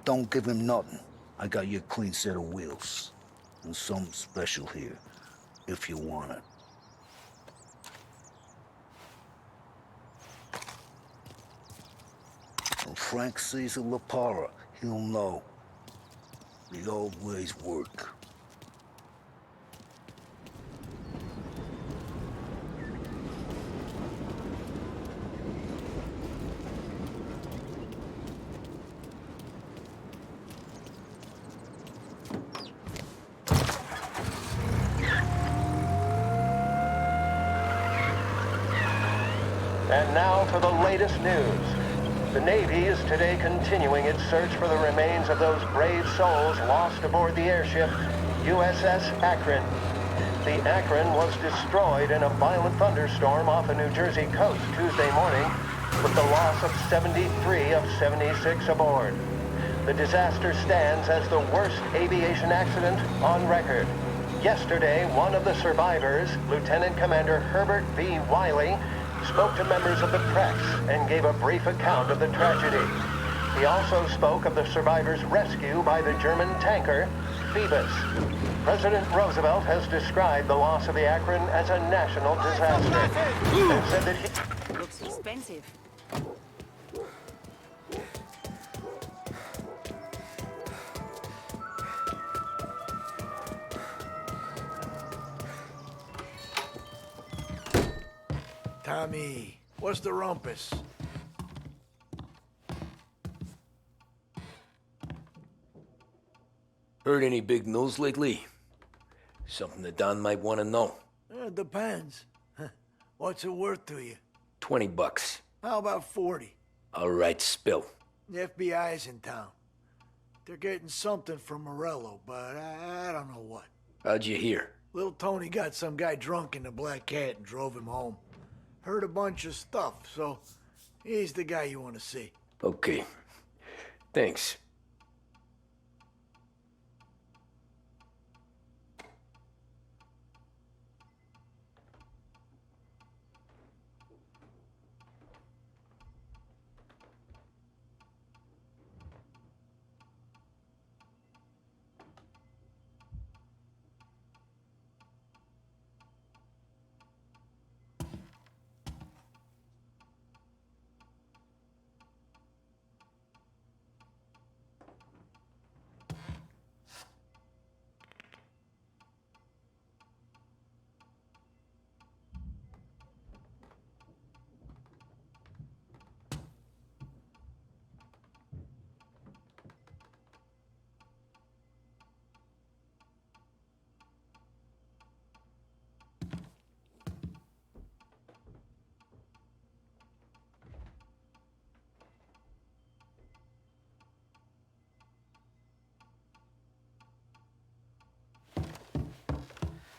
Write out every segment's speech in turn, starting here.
Don't give him nothing. I got you a clean set of wheels. And something special here, if you want it. When Frank sees a Lapara, he'll know. The old ways work. And now for the latest news. The Navy is today continuing its search for the remains of those brave souls lost aboard the airship USS Akron. The Akron was destroyed in a violent thunderstorm off the New Jersey coast Tuesday morning, with the loss of 73 of 76 aboard. The disaster stands as the worst aviation accident on record. Yesterday, one of the survivors, Lieutenant Commander Herbert V. Wiley, spoke to members of the press and gave a brief account of the tragedy. He also spoke of the survivors' rescue by the German tanker, Phoebus. President Roosevelt has described the loss of the Akron as a national disaster and said that he... Looks expensive. Tommy, what's the rumpus? Heard any big news lately? Something that Don might want to know. Depends. What's it worth to you? $20. How about 40? All right, spill. The FBI's in town. They're getting something from Morello, but I don't know what. How'd you hear? Little Tony got some guy drunk in the Black Cat and drove him home. Heard a bunch of stuff, so he's the guy you want to see. Okay. Thanks.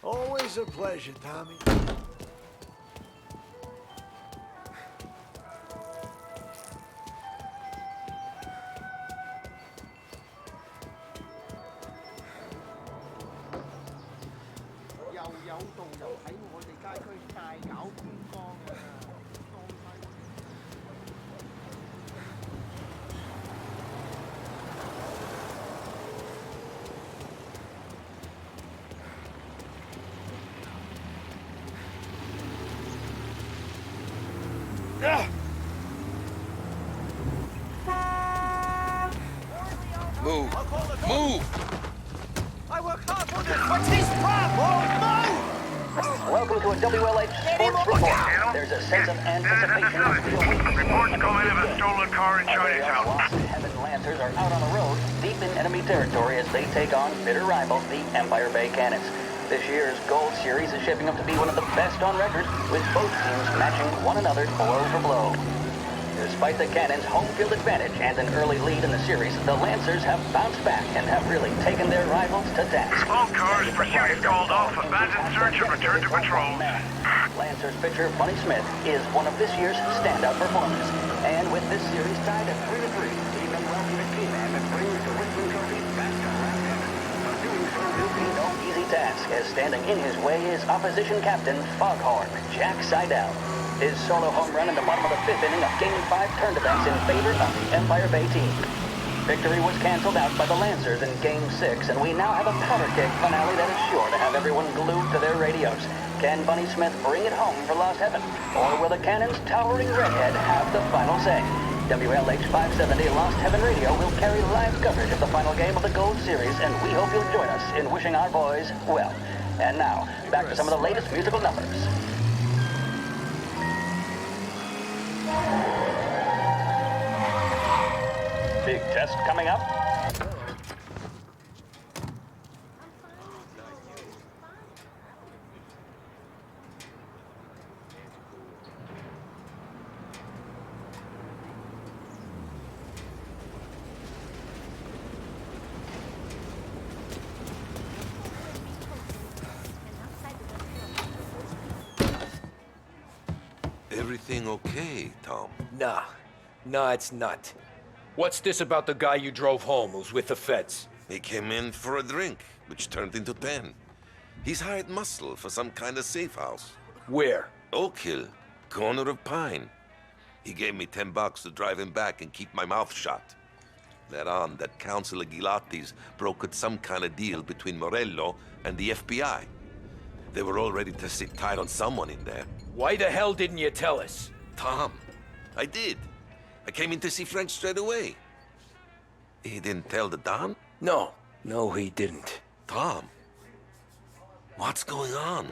Always a pleasure, Tommy. Move! Move! I work hard for this. What's his problem? Welcome to a WLH Sports Report. There's a sense of anticipation as we await Reports come in of a stolen car in Chinatown. Lost Heaven Lancers are out on the road, deep in enemy territory as they take on bitter rivals, the Empire Bay Cannons. This year's Gold Series is shaping up to be one of the best on record, with both teams matching one another blow for blow. Despite the Cannons' home field advantage and an early lead in the series, the Lancers have bounced back and have really taken their rivals to task. All cars pursuit is called off. Abandoned search and return to patrol. Lancers pitcher Bunny Smith is one of this year's standout performers. And with this series tied at 3-3, he may well be the key man that brings the Richmond Trophy back to London. But doing so will be no easy task, as standing in his way is opposition captain Foghorn Jack Seidel. His solo home run in the bottom of the fifth inning of Game 5 turned events in favor of the Empire Bay team. Victory was canceled out by the Lancers in Game 6, and we now have a powder keg finale that is sure to have everyone glued to their radios. Can Bunny Smith bring it home for Lost Heaven? Or will the Cannon's towering redhead have the final say? WLH 570 Lost Heaven Radio will carry live coverage of the final game of the Gold Series, and we hope you'll join us in wishing our boys well. And now, back to some of the latest musical numbers. Big test coming up. Everything okay, Tom? Nah, it's not. What's this about the guy you drove home who's with the feds? He came in for a drink, which turned into 10. He's hired muscle for some kind of safe house. Where? Oak Hill, corner of Pine. He gave me $10 to drive him back and keep my mouth shut. They're on that Councilor Gilatti's brokered some kind of deal between Morello and the FBI. They were all ready to sit tight on someone in there. Why the hell didn't you tell us? Tom, I did. I came in to see Frank straight away. He didn't tell the Don? No, he didn't. Tom, what's going on?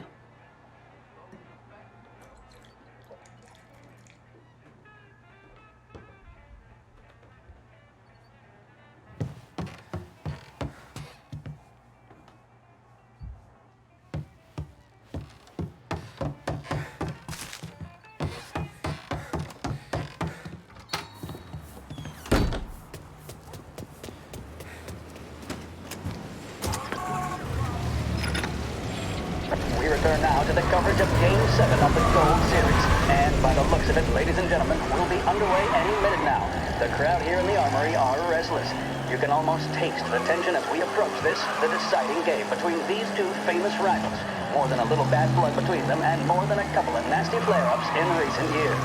We return now to the coverage of Game 7 of the Gold Series. And by the looks of it, ladies and gentlemen, we'll be underway any minute now. The crowd here in the Armory are restless. You can almost taste the tension as we approach this, the deciding game between these two famous rivals. More than a little bad blood between them, and more than a couple of nasty flare-ups in recent years.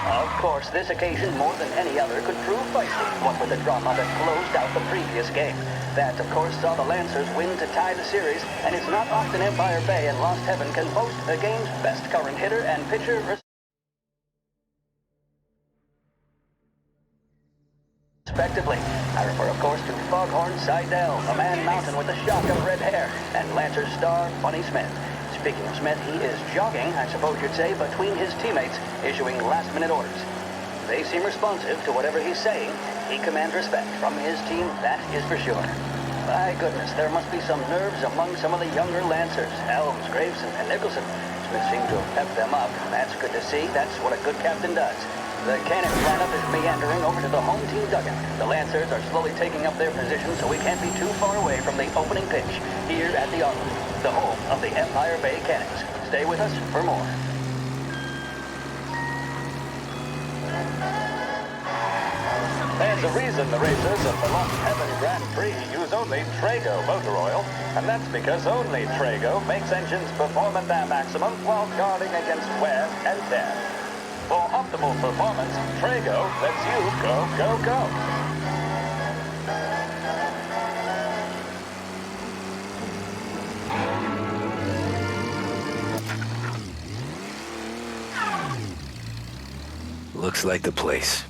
Of course, this occasion, more than any other, could prove feisty, what with the drama that closed out the previous game. That, of course, saw the Lancers win to tie the series, and it's not often Empire Bay and Lost Heaven can boast the game's best current hitter and pitcher respectively. I refer, of course, to Foghorn Seidel, a man mountain with a shock of red hair, and Lancer's star, Bunny Smith. Speaking of Smith, he is jogging, I suppose you'd say, between his teammates, issuing last-minute orders. They seem responsive to whatever he's saying. He commands respect from his team, that is for sure. My goodness, there must be some nerves among some of the younger Lancers, Helms, Graves, and Nicholson. Smith seemed to have pepped them up. That's good to see. That's what a good captain does. The Cannon lineup is meandering over to the home team dugout. The Lancers are slowly taking up their position, so we can't be too far away from the opening pitch here at the Armory, the home of the Empire Bay Cannons. Stay with us for more. There's a reason the racers of the Lost Heaven Grand Prix use only Trago motor oil, and that's because only Trago makes engines perform at their maximum while guarding against wear and tear. For optimal performance, Trago lets you go, go, go. Looks like the place.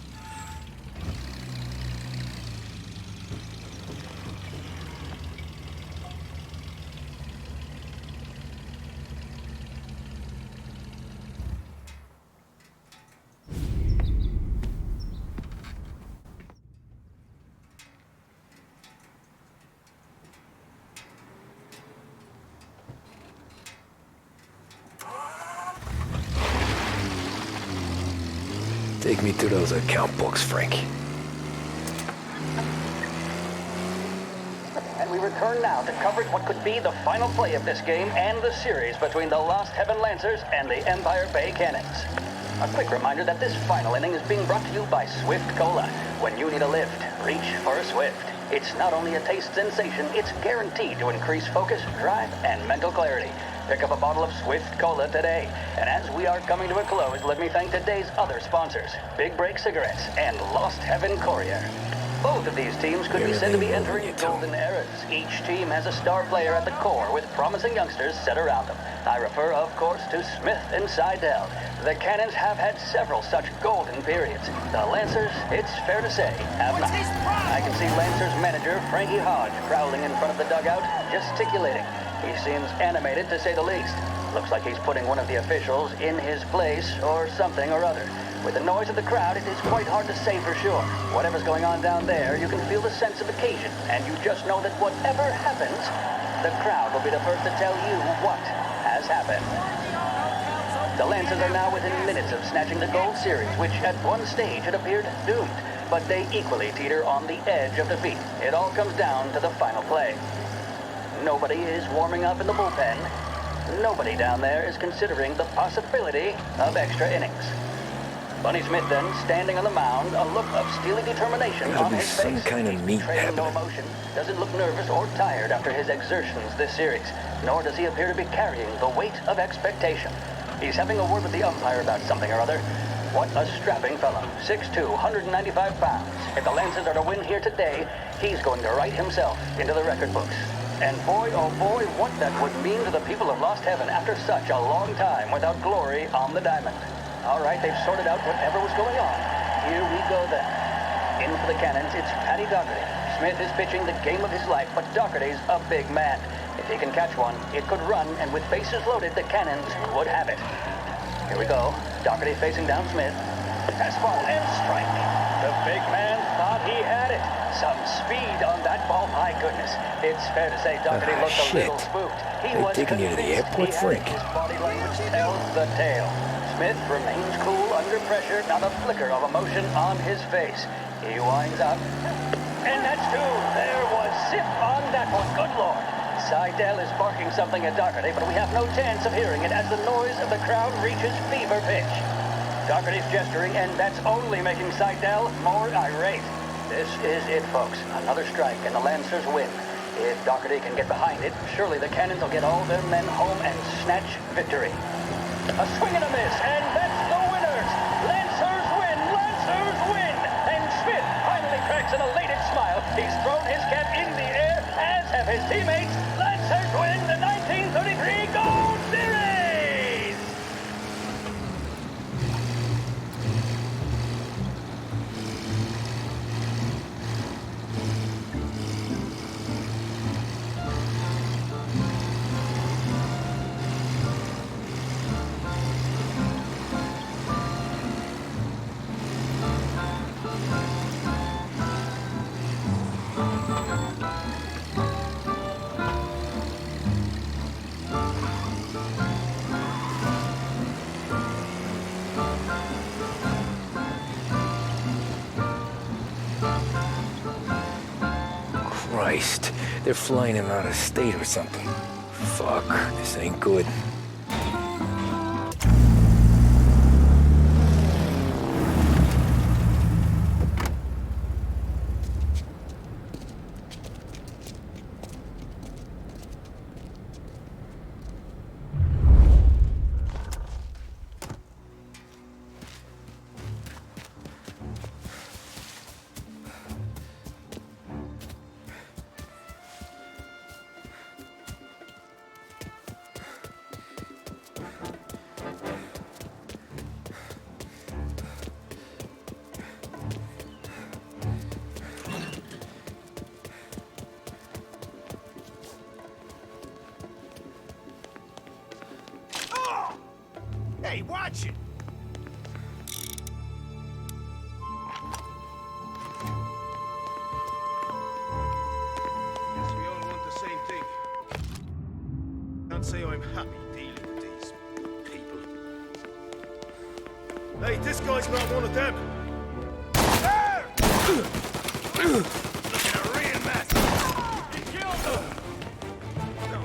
Take me to those account books, Frank. And we return now to coverage what could be the final play of this game and the series between the Lost Heaven Lancers and the Empire Bay Cannons. A quick reminder that this final inning is being brought to you by Swift Cola. When you need a lift, reach for a Swift. It's not only a taste sensation, it's guaranteed to increase focus, drive, and mental clarity. Pick up a bottle of Swift Cola today. And as we are coming to a close, let me thank today's other sponsors, Big Break Cigarettes and Lost Heaven Courier. Both of these teams could be said to be entering golden eras. Each team has a star player at the core with promising youngsters set around them. I refer, of course, to Smith and Seidel. The Cannons have had several such golden periods. The Lancers, it's fair to say, have not. I can see Lancers manager Frankie Hodge prowling in front of the dugout, gesticulating. He seems animated, to say the least. Looks like he's putting one of the officials in his place or something or other. With the noise of the crowd, it is quite hard to say for sure. Whatever's going on down there, you can feel the sense of occasion, and you just know that whatever happens, the crowd will be the first to tell you what has happened. The Lancers are now within minutes of snatching the gold series, which at one stage had appeared doomed, but they equally teeter on the edge of defeat. It all comes down to the final play. Nobody is warming up in the bullpen. Nobody down there is considering the possibility of extra innings. Bunny Smith then, standing on the mound, a look of steely determination on his face. Some kind of meat Betraying no happening. emotion, doesn't look nervous or tired after his exertions this series, nor does he appear to be carrying the weight of expectation. He's having a word with the umpire about something or other. What a strapping fellow. 6'2", 195 pounds. If the Lancers are to win here today, he's going to write himself into the record books. And boy, oh boy, what that would mean to the people of Lost Heaven after such a long time without glory on the diamond. All right, they've sorted out whatever was going on. Here we go then. In for the Cannons, it's Paddy Doherty. Smith is pitching the game of his life, but Doherty's a big man. If he can catch one, it could run, and with bases loaded, the Cannons would have it. Here we go. Doherty facing down Smith. Fastball and strike. The big man thought he had it. Some speed on that ball, my goodness. It's fair to say Doherty looked a little shit. spooked. He They was taking you to the convinced airport, he had Frank? it. His body language tells the tale. Smith remains cool under pressure, not a flicker of emotion on his face. He winds up. And that's two. There was zip on that one. Good Lord. Seidel is barking something at Doherty, but we have no chance of hearing it as the noise of the crowd reaches fever pitch. Doherty's gesturing, and that's only making Seidel more irate. This is it, folks. Another strike, and the Lancers win. If Doherty can get behind it, surely the Cannons will get all their men home and snatch victory. A swing and a miss, and that's the winners! Lancers win! Lancers win! And Smith finally cracks an elated smile. He's thrown his cap in the air, as have his teammates. Lancers win the 1933 Gold Series! Christ, they're flying him out of state or something. Fuck, this ain't good. Hey, watch it! Guess we all want the same thing. Can't say I'm happy dealing with these people. Hey, this guy's not one of them. Looking a real mess. He killed him. No.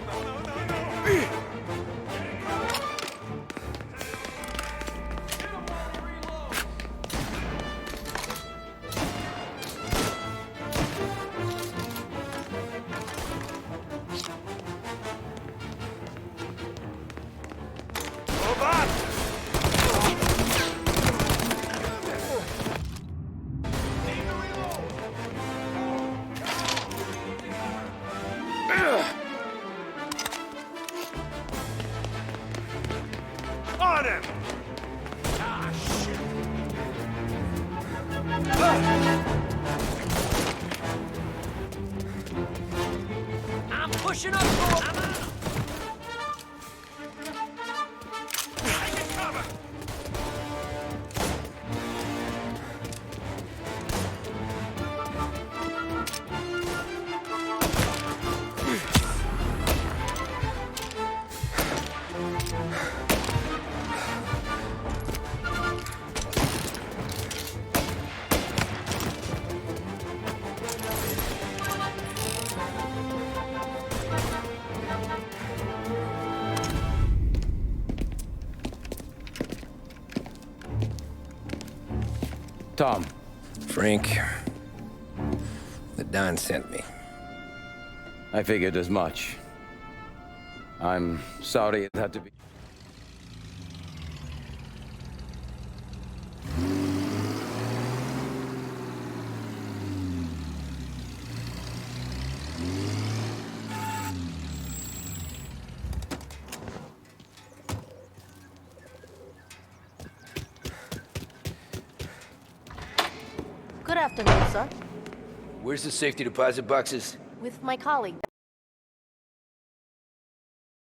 pushing up to him! Take cover! Tom. Frank, the Don sent me. I figured as much. I'm sorry it had to be. Good afternoon, sir. Where's the safety deposit boxes? With my colleague.